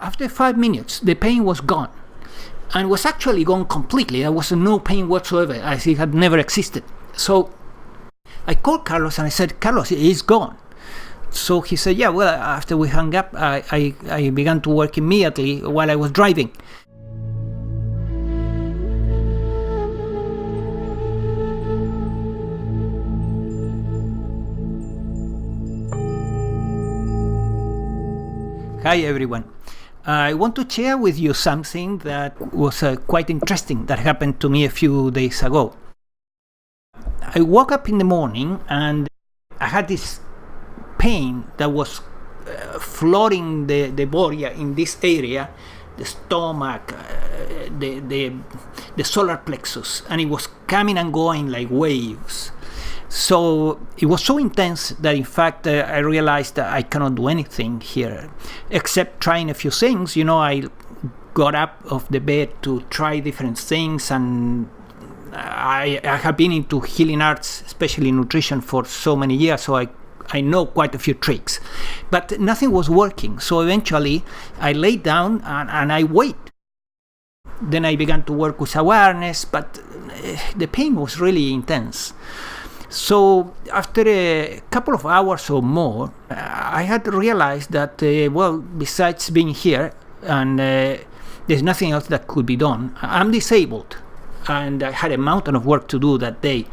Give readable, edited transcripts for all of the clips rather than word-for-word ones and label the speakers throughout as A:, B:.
A: after 5 minutes, the pain was gone. And was actually gone completely. There was no pain whatsoever, as it had never existed. So I called Carlos and I said, Carlos, it's gone. So he said, yeah, well, after we hung up, I began to work immediately while I was driving. Hi, everyone. I want to share with you something that was quite interesting that happened to me a few days ago. I woke up in the morning and I had this pain that was flooding the body in this area, the stomach, the solar plexus, and it was coming and going like waves. So it was so intense that in fact I realized that I cannot do anything here except trying a few things. I got up of the bed to try different things, and I have been into healing arts, especially nutrition, for so many years, so I know quite a few tricks, but nothing was working. So eventually I laid down and I waited. Then I began to work with awareness, but the pain was really intense. So after a couple of hours or more, I had realized that, besides being here, and there's nothing else that could be done. I'm disabled, and I had a mountain of work to do that day.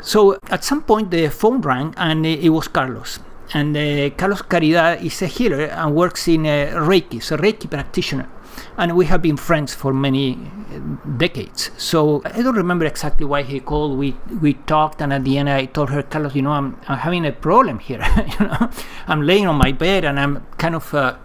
A: So at some point the phone rang, and it was Carlos. And Carloscaridad is a healer and works in Reiki, is a Reiki practitioner. And we have been friends for many decades. So I don't remember exactly why he called. We talked, and at the end I told her, Carlos, I'm having a problem here. I'm laying on my bed and I'm kind of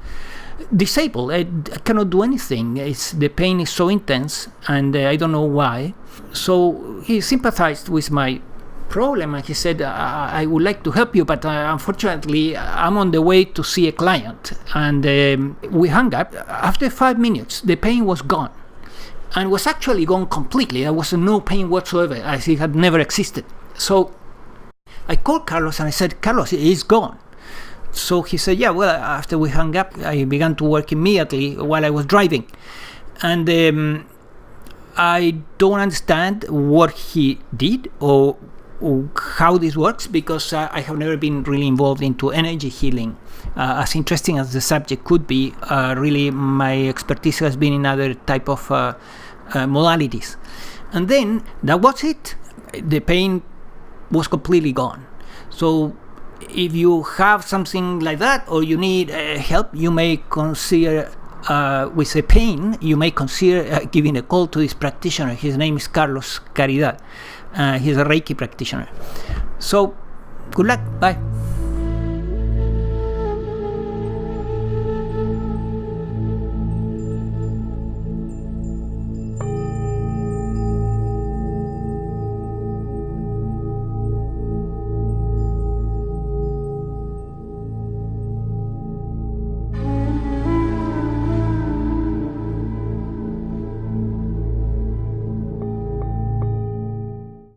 A: disabled. I cannot do anything. The pain is so intense, and I don't know why. So he sympathized with my problem, and he said, I would like to help you, but unfortunately I'm on the way to see a client. And we hung up. After 5 minutes, the pain was gone, and was actually gone completely. There was no pain whatsoever, as it had never existed. So I called Carlos and I said, Carlos, it's gone. So he said, yeah, well, after we hung up, I began to work immediately while I was driving. And I don't understand what he did or how this works, because I have never been really involved into energy healing. As interesting as the subject could be, really my expertise has been in other type of modalities. And then that was it. The pain was completely gone. So if you have something like that, or you need help, you may consider with the pain, you may consider giving a call to this practitioner. His name is Carloscaridad. He's a Reiki practitioner. So good luck. Bye.